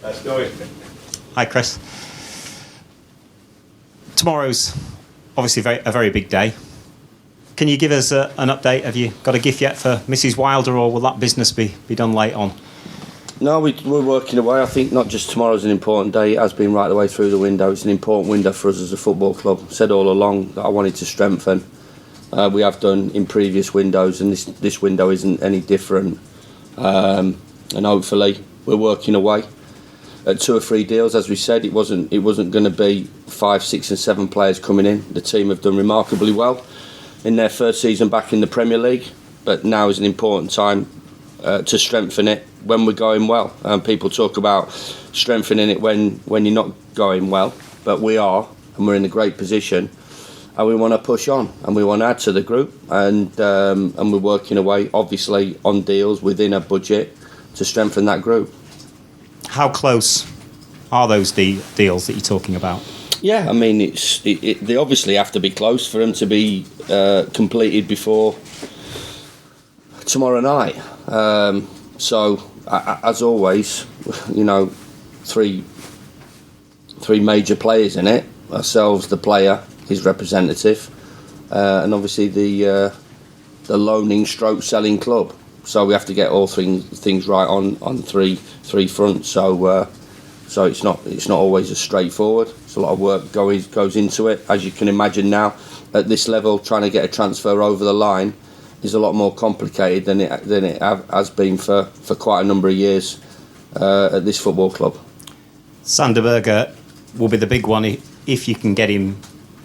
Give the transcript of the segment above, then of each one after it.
Let's do it. Hi, Chris. Tomorrow's obviously a very big day. Can you give us an update? Have you got a gift yet for Mrs. Wilder, or will that business be done late on? No, we're working away. I think not just tomorrow's an important day, it has been right the way through the window. It's an important window for us as a football club. I said all along that I wanted to strengthen. We have done in previous windows, and this window isn't any different. And hopefully we're working away at 2 or 3 deals. As we said, it wasn't going to be 5, 6 and 7 players coming in. The team have done remarkably well in their first season back in the Premier League, but now is an important time to strengthen it when we're going well. People talk about strengthening it when you're not going well, but we are, and we're in a great position, and we want to push on, and we want to add to the group, and we're working away, obviously, on deals within a budget to strengthen that group. How close are those deals that you're talking about? Yeah, I mean, they obviously have to be close for them to be completed before tomorrow night. So, as always, you know, three major players in it. Ourselves, the player, his representative, and obviously the loaning stroke selling club. So we have to get all things right on three fronts. So it's not always as straightforward. It's a lot of work goes into it. As you can imagine now, at this level, trying to get a transfer over the line is a lot more complicated than it has been for quite a number of years at this football club. Sander Berge will be the big one if you can get him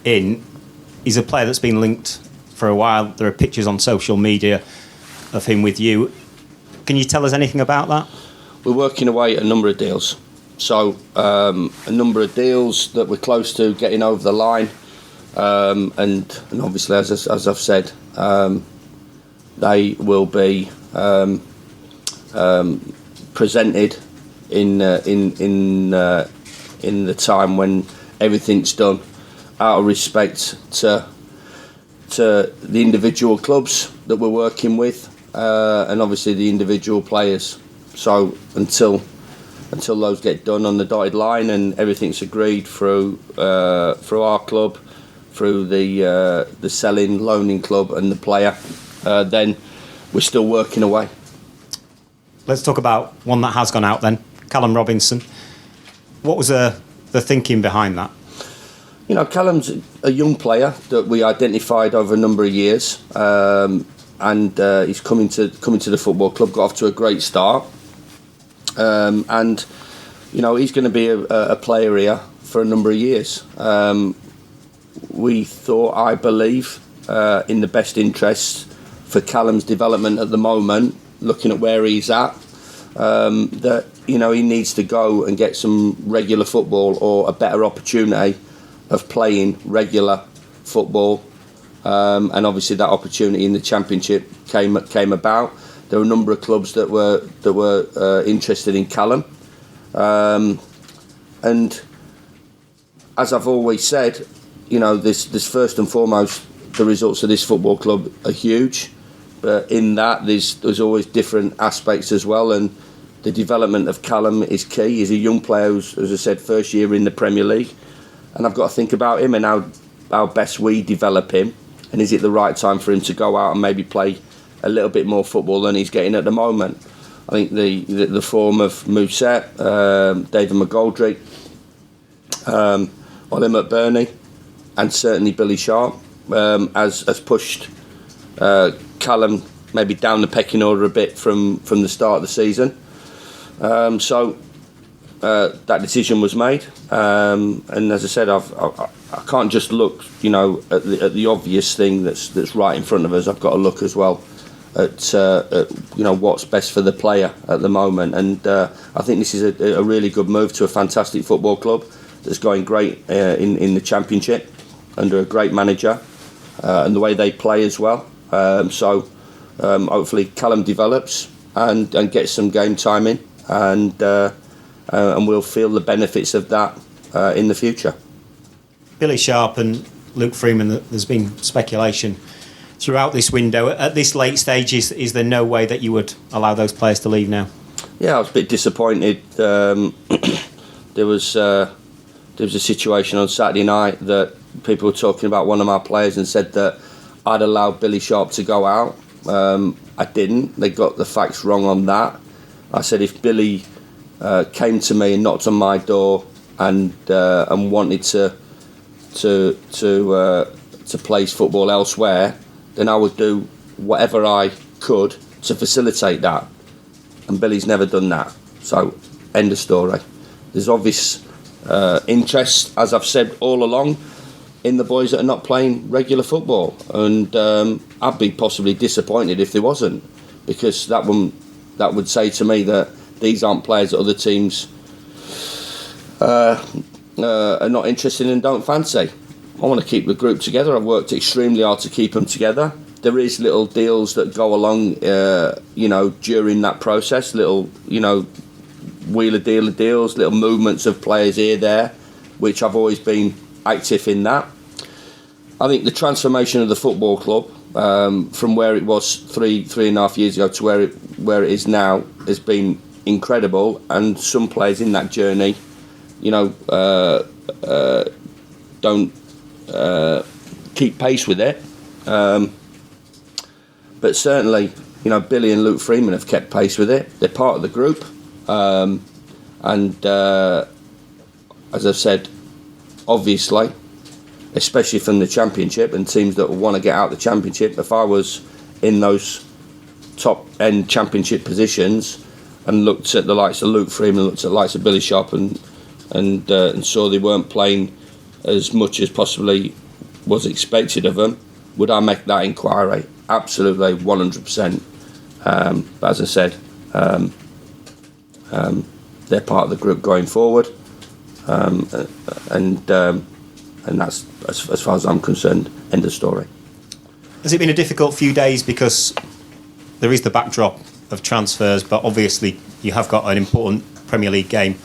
in. He's a player that's been linked for a while. There are pictures on social media of him with you. Can you tell us anything about that? We're working away at a number of deals. So a number of deals that we're close to getting over the line, and obviously, as I've said, they will be presented in the time when everything's done, out of respect to the individual clubs that we're working with, and obviously the individual players. So until those get done on the dotted line and everything's agreed through our club, through the selling, loaning club and the player, then we're still working away. Let's talk about one that has gone out then, Callum Robinson. What was the thinking behind that? You know, Callum's a young player that we identified over a number of years, and he's coming to the football club, got off to a great start, and you know he's going to be a player here for a number of years. We thought, I believe, in the best interest for Callum's development at the moment, looking at where he's at, that you know he needs to go and get some regular football or a better opportunity of playing regular football, and obviously that opportunity in the Championship came about. There were a number of clubs that were interested in Callum, and as I've always said, you know, this first and foremost, the results of this football club are huge, but in that there's always different aspects as well, and the development of Callum is key. He's a young player who's, as I said, first year in the Premier League. And I've got to think about him and how best we develop him, and is it the right time for him to go out and maybe play a little bit more football than he's getting at the moment. I think the form of Mousset, David McGoldrick, Ollie McBurney, and certainly Billy Sharp has pushed Callum maybe down the pecking order a bit from the start of the season. So that decision was made, and as I said, I can't just look, you know, at the obvious thing that's right in front of us. I've got to look as well at you know what's best for the player at the moment, and I think this is a really good move to a fantastic football club that's going great in the Championship under a great manager, and the way they play as well. So hopefully Callum develops and gets some game time in, and we'll feel the benefits of that in the future. Billy Sharp and Luke Freeman, there's been speculation throughout this window. At this late stage, is there no way that you would allow those players to leave now? Yeah, I was a bit disappointed. There was a situation on Saturday night that people were talking about one of my players and said that I'd allowed Billy Sharp to go out. I didn't. They got the facts wrong on that. I said if Billy came to me and knocked on my door and wanted to play football elsewhere, then I would do whatever I could to facilitate that. And Billy's never done that. So, end of story. There's obvious interest, as I've said all along, in the boys that are not playing regular football. And I'd be possibly disappointed if there wasn't, because that would say to me that these aren't players that other teams are not interested in and don't fancy. I want to keep the group together. I've worked extremely hard to keep them together. There is little deals that go along, during that process, little, wheeler-dealer deals, little movements of players here, there, which I've always been active in that. I think the transformation of the football club from where it was three and a half years ago to where it is now has been incredible, and some players in that journey, don't keep pace with it. But certainly, Billy and Luke Freeman have kept pace with it. They're part of the group. As I've said, obviously, especially from the Championship and teams that want to get out of the Championship, if I was in those top-end Championship positions and looked at the likes of Luke Freeman, looked at the likes of Billy Sharp and saw they weren't playing as much as possibly was expected of them, would I make that inquiry? Absolutely, 100%. But as I said, they're part of the group going forward, and that's as far as I'm concerned. End of story. Has it been a difficult few days because there is the backdrop of transfers, but obviously you have got an important Premier League game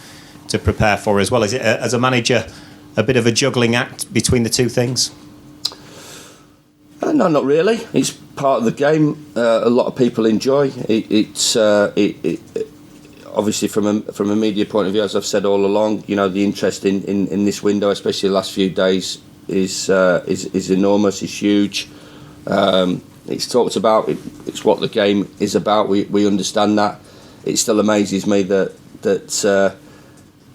to prepare for as well? Is it, as a manager, a bit of a juggling act between the two things? No, not really. It's part of the game. A lot of people enjoy it. It's obviously from a media point of view, as I've said all along. The interest in this window, especially the last few days, is enormous. It's huge. It's talked about. It's what the game is about. We understand that. It still amazes me that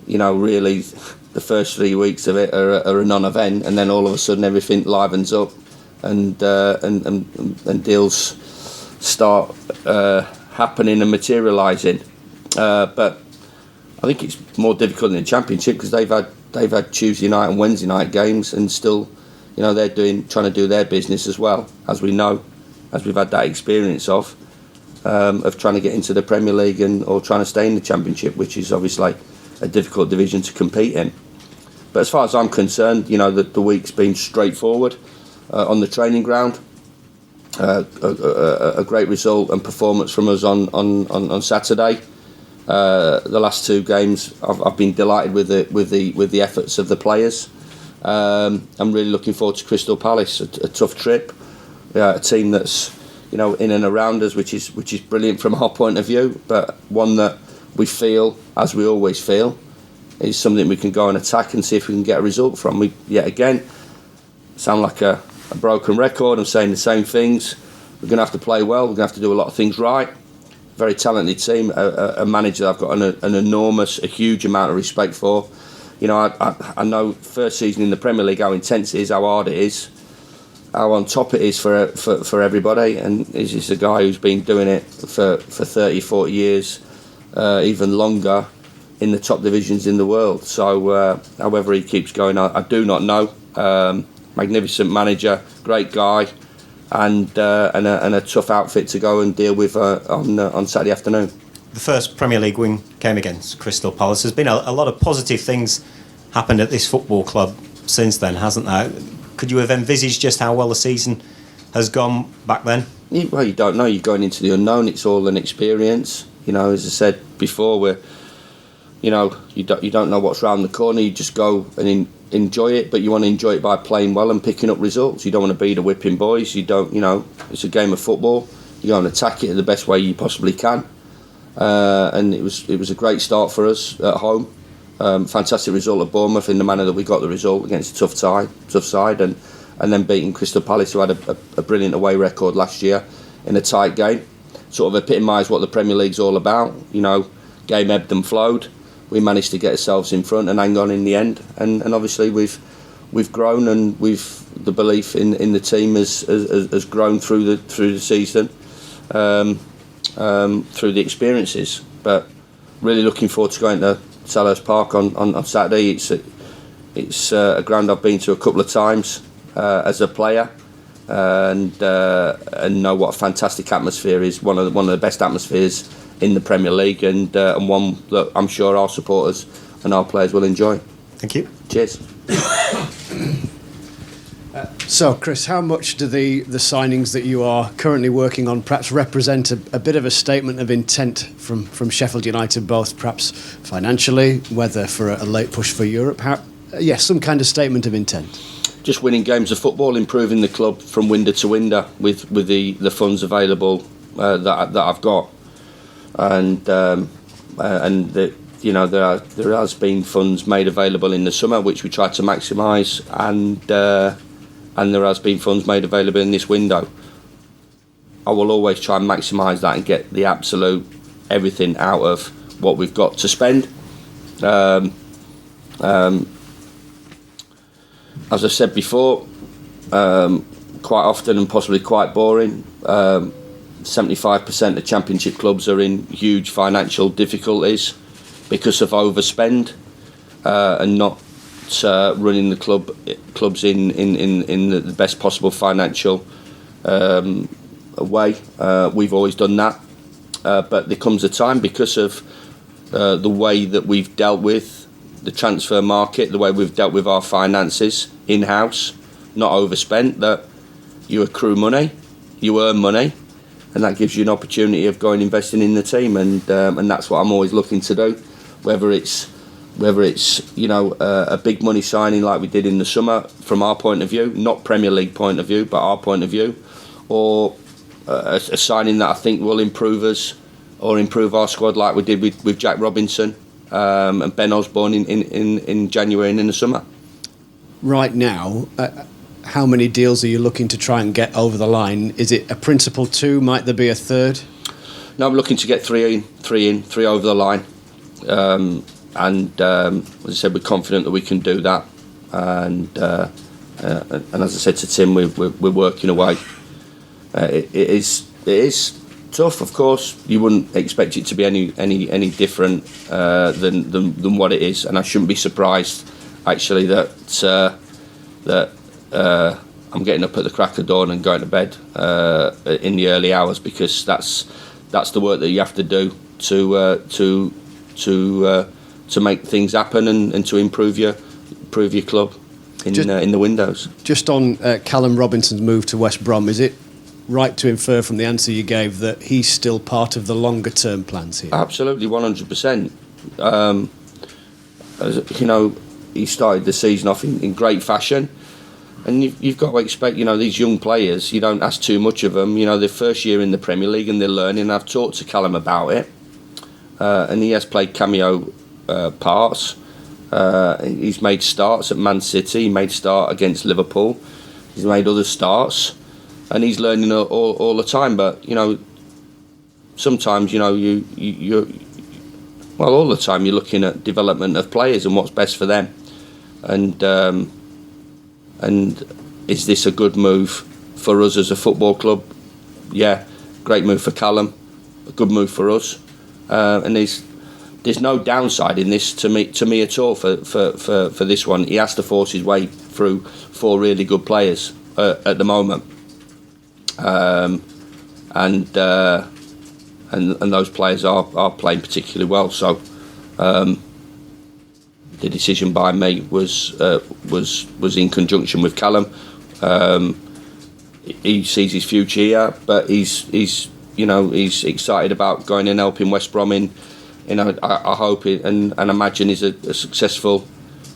really the first 3 weeks of it are a non-event, and then all of a sudden everything livens up. And deals start happening and materialising, but I think it's more difficult in the Championship because they've had Tuesday night and Wednesday night games, and still, they're trying to do their business as well, as we know, as we've had that experience of trying to get into the Premier League or trying to stay in the Championship, which is obviously a difficult division to compete in. But as far as I'm concerned, the week's been straightforward. On the training ground, a great result and performance from us on Saturday. The last two games, I've been delighted with the efforts of the players. I'm really looking forward to Crystal Palace, a tough trip, a team that's in and around us, which is brilliant from our point of view, but one that we feel, as we always feel, is something we can go and attack and see if we can get a result from. We yet again sound like a broken record. I'm saying the same things. We're going to have to play well. We're going to have to do a lot of things right. Very talented team. A manager I've got a huge amount of respect for. I know first season in the Premier League how intense it is, how hard it is, how on top it is for everybody. And he's just a guy who's been doing it for 30, 40 years, even longer, in the top divisions in the world. So however he keeps going, I do not know. Magnificent manager, great guy, and a tough outfit to go and deal with on Saturday afternoon. The first Premier League win came against Crystal Palace. There's been a lot of positive things happened at this football club since then, hasn't there? Could you have envisaged just how well the season has gone back then? Well, you don't know. You're going into the unknown. It's all an experience. As I said before, you don't know what's round the corner. You just go and enjoy it, but you want to enjoy it by playing well and picking up results. You don't want to be the whipping boys. You don't, it's a game of football. You go and attack it the best way you possibly can. and it was a great start for us at home. Fantastic result at Bournemouth in the manner that we got the result against a tough side, and then beating Crystal Palace, who had a brilliant away record last year in a tight game. Sort of epitomised what the Premier League's all about. Game ebbed and flowed. We managed to get ourselves in front and hang on in the end, and obviously we've grown, and the belief in the team has grown through the season, through the experiences. But really looking forward to going to Selhurst Park on Saturday. It's a ground I've been to a couple of times as a player, and know what a fantastic atmosphere is. One of the best atmospheres in the Premier League, and one that I'm sure our supporters and our players will enjoy. Thank you. Cheers. So, Chris, how much do the signings that you are currently working on perhaps represent a bit of a statement of intent from Sheffield United, both perhaps financially, whether for a late push for Europe? Some kind of statement of intent. Just winning games of football, improving the club from window to window with the funds available that I've got, and that there has been funds made available in the summer which we try to maximise, and there has been funds made available in this window. I will always try and maximise that and get the absolute everything out of what we've got to spend. As I said before, quite often and possibly quite boring, 75% of Championship clubs are in huge financial difficulties because of overspend and not running the clubs in the best possible financial way. We've always done that, but there comes a time, because of the way that we've dealt with the transfer market, the way we've dealt with our finances in-house, not overspent, that you accrue money, you earn money, and that gives you an opportunity of going investing in the team, and that's what I'm always looking to do, whether it's a big money signing like we did in the summer from our point of view, not Premier League point of view, but our point of view, or a signing that I think will improve us or improve our squad like we did with Jack Robinson and Ben Osborne in January and in the summer. Right now, how many deals are you looking to try and get over the line? Is it a principal two? Might there be a third? No, I'm looking to get three over the line. And as I said, we're confident that we can do that. And as I said to Tim, we're working away. It is tough, of course. You wouldn't expect it to be any different than what it is, and I shouldn't be surprised actually that I'm getting up at the crack of dawn and going to bed in the early hours, because that's the work that you have to do to make things happen and to improve your club in the windows. Just on Callum Robinson's move to West Brom, is it right to infer from the answer you gave that he's still part of the longer term plans here? Absolutely, 100%. He started the season off in great fashion, and you've got to expect, these young players, you don't ask too much of them. Their first year in the Premier League and they're learning. I've talked to Callum about it, and he has played cameo parts. He's made starts at Man City. He made start against Liverpool. He's made other starts, and he's learning all the time. But sometimes all the time you're looking at development of players and what's best for them. And is this a good move for us as a football club? Yeah, great move for Callum, a good move for us, and there's no downside in this to me at all for this one. He has to force his way through 4 really good players at the moment, and those players are playing particularly well. So the decision by me was in conjunction with Callum. He sees his future here, but he's excited about going and helping West Brom in. I hope and imagine is a successful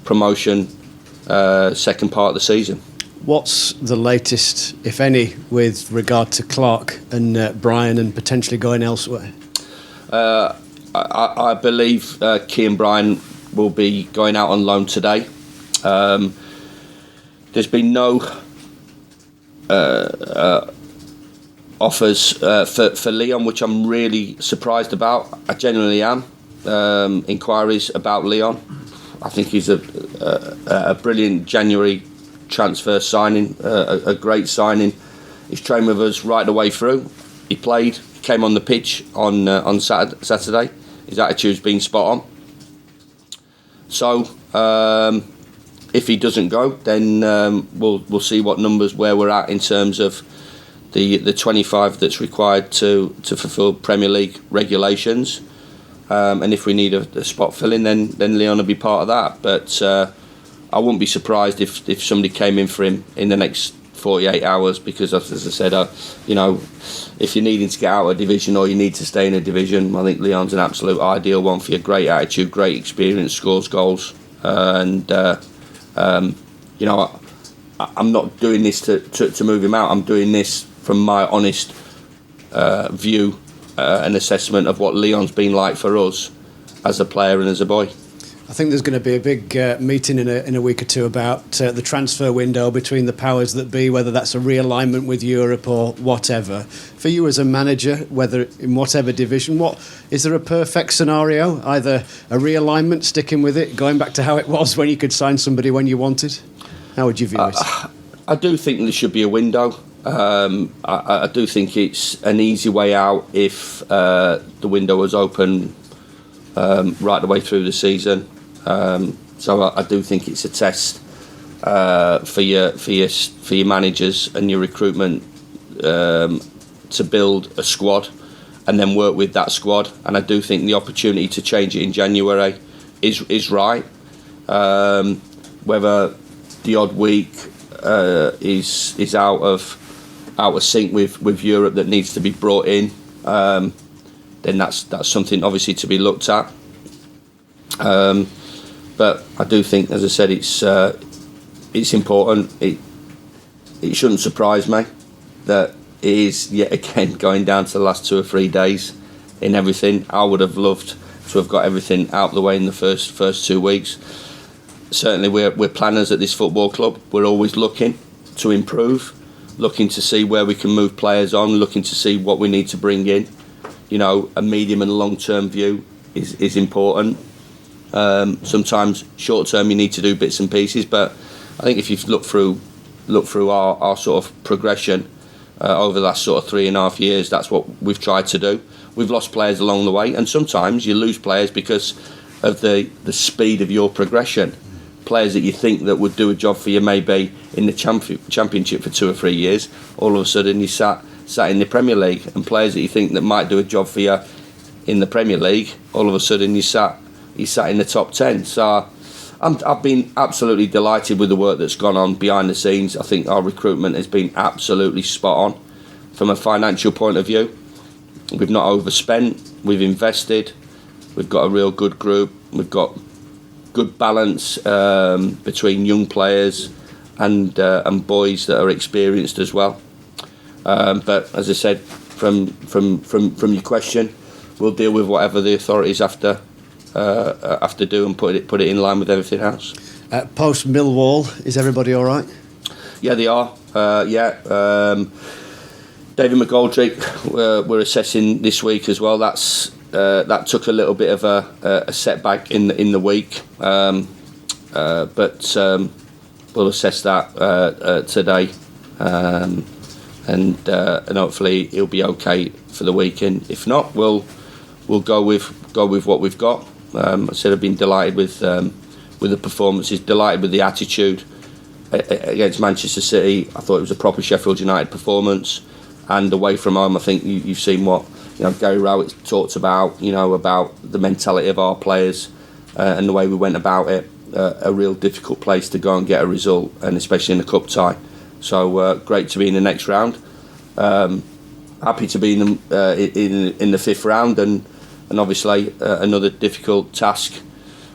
promotion second part of the season. What's the latest, if any, with regard to Clark and Brian and potentially going elsewhere? I believe Kean Bryan will be going out on loan today. There's been no offers for Leon, which I'm really surprised about. I genuinely am. Inquiries about Leon. I think he's a brilliant January transfer signing, a great signing. He's trained with us right the way through. He played, came on the pitch on Saturday. His attitude's been spot on. So if he doesn't go, then we'll see what numbers, where we're at in terms of the 25 that's required to fulfil Premier League regulations. And if we need a spot filling, then Leon will be part of that. But I wouldn't be surprised if somebody came in for him in the next 48 hours, because as I said, if you're needing to get out of a division or you need to stay in a division, I think Leon's an absolute ideal one for you. Great attitude, great experience, scores goals, and I'm not doing this to move him out. I'm doing this from my honest view and assessment of what Leon's been like for us as a player and as a boy. I think there's going to be a big meeting in a week or two about the transfer window between the powers that be, whether that's a realignment with Europe or whatever. For you as a manager, whether in whatever division, is there a perfect scenario? Either a realignment, sticking with it, going back to how it was when you could sign somebody when you wanted? How would you view it? I do think there should be a window. I do think it's an easy way out if the window was open right the way through the season. So I do think it's a test for your managers and your recruitment to build a squad and then work with that squad. And I do think the opportunity to change it in January is right. Whether the odd week is out of sync with Europe that needs to be brought in, then that's something obviously to be looked at. But I do think, as I said, it's important. It shouldn't surprise me that it is yet again going down to the last 2 or 3 days in everything. I would have loved to have got everything out of the way in the first 2 weeks. Certainly, we're planners at this football club. We're always looking to improve, looking to see where we can move players on, looking to see what we need to bring in. A medium and long-term view is important. Sometimes short-term you need to do bits and pieces, but I think if you look through our sort of progression over the last sort of 3.5 years, that's what we've tried to do. We've lost players along the way, and sometimes you lose players because of the speed of your progression. Players that you think that would do a job for you maybe in the championship for 2 or 3 years, all of a sudden you sat in the Premier League, and players that you think that might do a job for you in the Premier League, all of a sudden you sat in the top 10. So I've been absolutely delighted with the work that's gone on behind the scenes. I think our recruitment has been absolutely spot on. From a financial point of view, we've not overspent, we've invested, we've got a real good group, we've got good balance between young players and boys that are experienced as well. But as I said, from your question, we'll deal with whatever the authorities have to do and put it in line with everything else. Post Millwall, is everybody all right? Yeah, they are. David McGoldrick, we're assessing this week as well. That took a little bit of a setback in the week, but we'll assess that today, and hopefully he'll be okay for the weekend. If not, we'll go with what we've got. I said I've been delighted with the performances, delighted with the attitude against Manchester City. I thought it was a proper Sheffield United performance, and away from home, I think you've seen what Gary Rowett talked about. About the mentality of our players and the way we went about it. A real difficult place to go and get a result, and especially in the cup tie. So great to be in the next round. Happy to be in the fifth round, and obviously another difficult task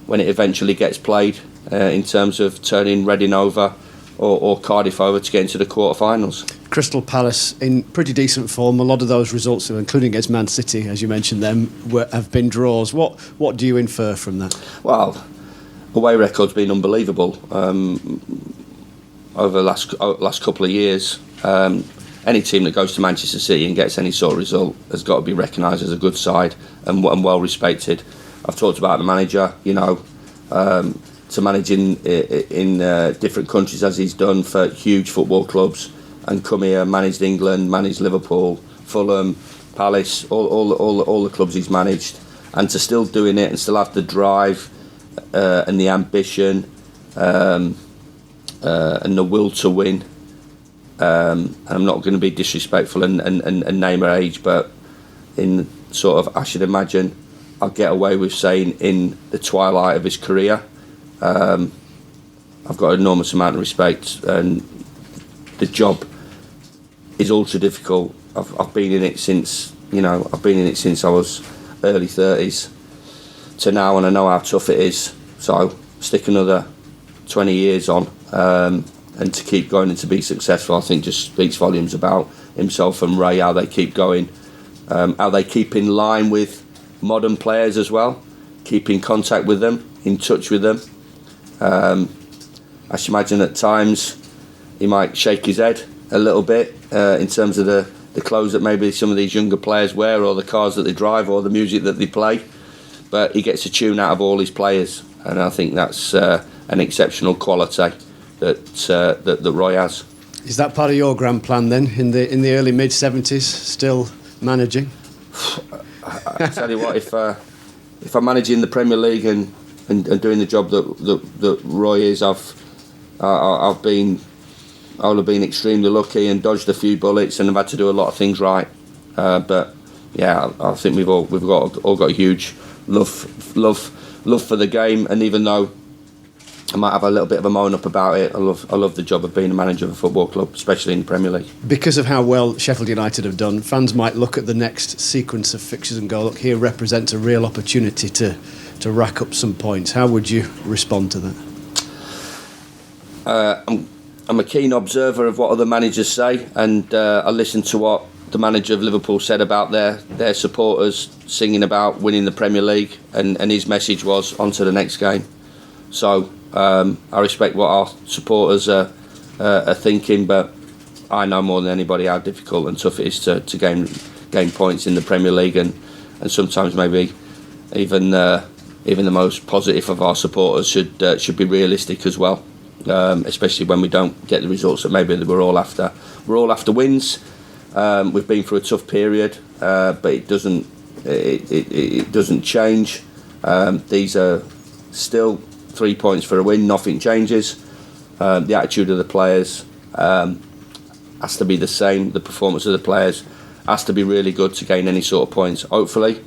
when it eventually gets played in terms of turning Reading over or Cardiff over to get into the quarter-finals. Crystal Palace in pretty decent form. A lot of those results, including against Man City, as you mentioned them, have been draws. What do you infer from that? Well, away record's been unbelievable over the last couple of years. Any team that goes to Manchester City and gets any sort of result has got to be recognised as a good side and well respected. I've talked about the manager, to manage in different countries as he's done for huge football clubs, and come here, managed England, managed Liverpool, Fulham, Palace, all the clubs he's managed, and to still doing it and still have the drive and the ambition and the will to win. And I'm not going to be disrespectful and name her age, but in sort of, I should imagine, I'll get away with saying in the twilight of his career, I've got an enormous amount of respect, and the job is ultra difficult. I've been in it since I was early 30s to now, and I know how tough it is. So stick another 20 years on. And to keep going and to be successful, I think just speaks volumes about himself and Ray, how they keep going, how they keep in line with modern players as well, keep in contact with them, in touch with them. I should imagine at times he might shake his head a little bit in terms of the clothes that maybe some of these younger players wear, or the cars that they drive, or the music that they play. But he gets a tune out of all his players, and I think that's an exceptional quality that Roy has. Is that part of your grand plan then, in the early mid-70s, still managing? I tell you what, if I'm managing the Premier League and doing the job that Roy is, I will have been extremely lucky and dodged a few bullets and have had to do a lot of things right. But yeah, I think we've all got a huge love for the game, and even though I might have a little bit of a moan up about it, I love the job of being a manager of a football club, especially in the Premier League. Because of how well Sheffield United have done, fans might look at the next sequence of fixtures and go, look, here represents a real opportunity to rack up some points. How would you respond to that? I'm a keen observer of what other managers say, and I listened to what the manager of Liverpool said about their supporters singing about winning the Premier League, and his message was on to the next game. So I respect what our supporters are thinking, but I know more than anybody how difficult and tough it is to gain points in the Premier League, and sometimes maybe even the most positive of our supporters should be realistic as well, especially when we don't get the results that maybe we're all after. We're all after wins. We've been through a tough period, but it doesn't change. These are still 3 points for a win. Nothing changes. The attitude of the players has to be the same. The performance of the players has to be really good to gain any sort of points. Hopefully,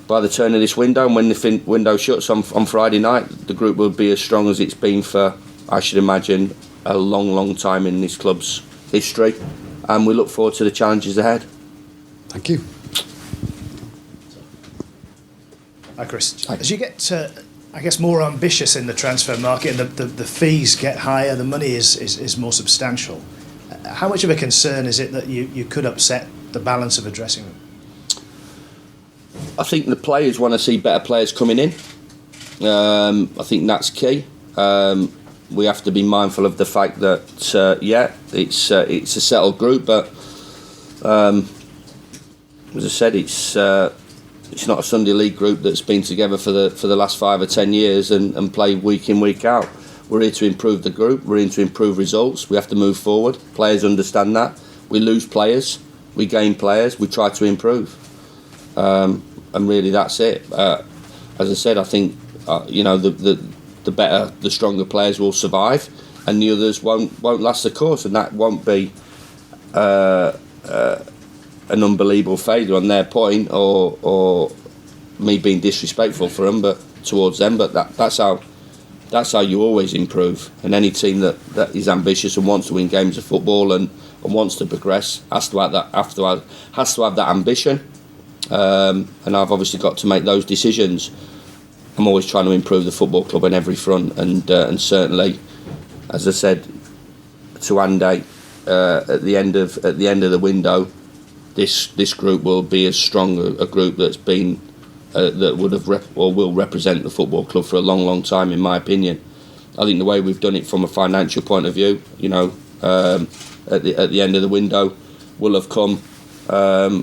by the turn of this window, and when the window shuts on Friday night, the group will be as strong as it's been for, I should imagine, a long time in this club's history. And we look forward to the challenges ahead. Thank you. Hi, Chris. As you get, I guess, more ambitious in the transfer market, and the fees get higher, the money is more substantial. How much of a concern is it that you could upset the balance of a dressing room? I think the players want to see better players coming in. I think that's key. We have to be mindful of the fact that it's a settled group, but as I said, it's not a Sunday League group that's been together for the last 5 or 10 years and play week in, week out. We're here to improve the group. We're here to improve results. We have to move forward. Players understand that. We lose players. We gain players. We try to improve. And really, that's it. As I said, I think the better, the stronger players will survive, and the others won't last the course, and that won't be an unbelievable failure on their point, or me being disrespectful for them, but towards them. But that's how you always improve. And any team that is ambitious and wants to win games of football and wants to progress has to have that ambition. And I've obviously got to make those decisions. I'm always trying to improve the football club on every front, and certainly, as I said, to Andy at the end of the window, this group will be as strong a group that's been that would have will represent the football club for a long time, in my opinion. I think the way we've done it from a financial point of view, at the end of the window, will have come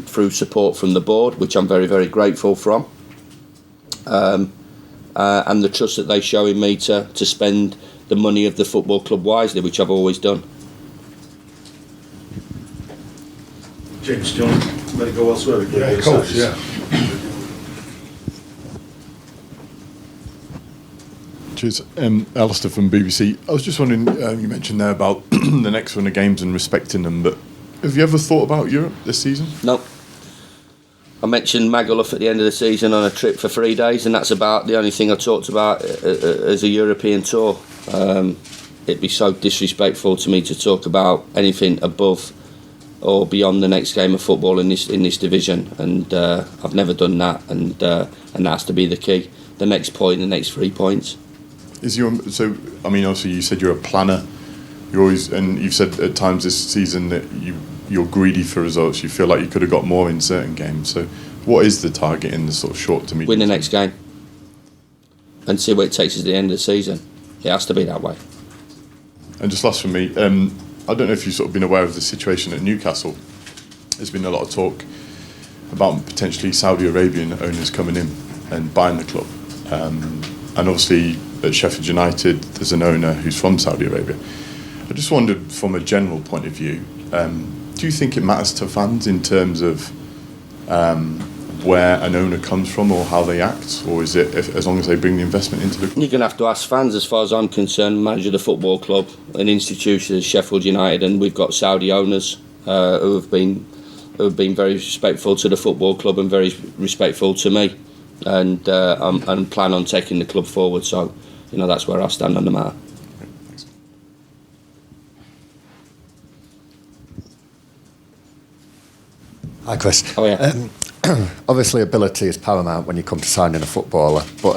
through support from the board, which I'm very grateful from, and the trust that they show in me to spend the money of the football club wisely, which I've always done. James, do you want to let it go elsewhere? Yeah, of course, yeah. Cheers. Alistair from BBC. I was just wondering, you mentioned there about the next run of games and respecting them, but have you ever thought about Europe this season? No. I mentioned Magaluf at the end of the season on a trip for 3 days, and that's about the only thing I talked about as a European tour. It'd be so disrespectful to me to talk about anything above or beyond the next game of football in this division, and I've never done that, and that has to be the key. The next point, the next 3 points. Obviously you said you're a planner. You're always, and you've said at times this season that you're greedy for results. You feel like you could have got more in certain games. So, what is the target in the sort of short to medium? Win the next game, and see where it takes us at the end of the season. It has to be that way. And just last for me, I don't know if you've sort of been aware of the situation at Newcastle. There's been a lot of talk about potentially Saudi Arabian owners coming in and buying the club, and obviously at Sheffield United there's an owner who's from Saudi Arabia. I just wondered, from a general point of view, do you think it matters to fans in terms of where an owner comes from or how they act, or is it as long as they bring the investment into the club? You're going to have to ask fans. As far as I'm concerned, manager of the football club, an institution as Sheffield United, and we've got Saudi owners who have been very respectful to the football club and very respectful to me, and plan on taking the club forward. So, that's where I stand on the matter. Hi, Chris. Oh, yeah. Obviously, ability is paramount when you come to signing a footballer, but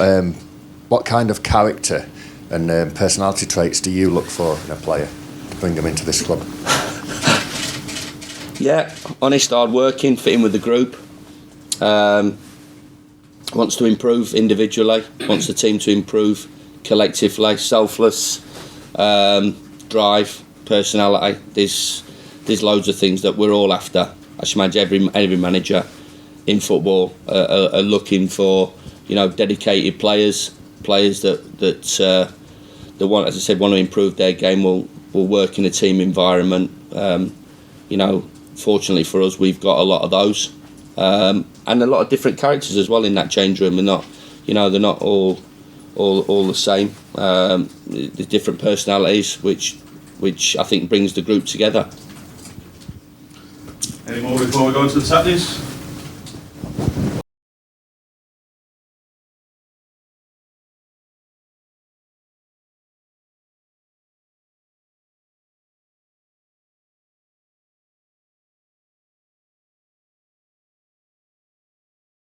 what kind of character and personality traits do you look for in a player to bring them into this club? Yeah, honest, hard-working, fitting with the group, wants to improve individually, wants the team to improve collectively, selfless, drive, personality. There's loads of things that we're all after. I should imagine every manager in football are looking for, dedicated players that want, as I said, want to improve their game. Will work in a team environment. Fortunately for us, we've got a lot of those, and a lot of different characters as well in that change room. They're not all the same. There's different personalities, which I think brings the group together. Any more before we go into the Saturdays?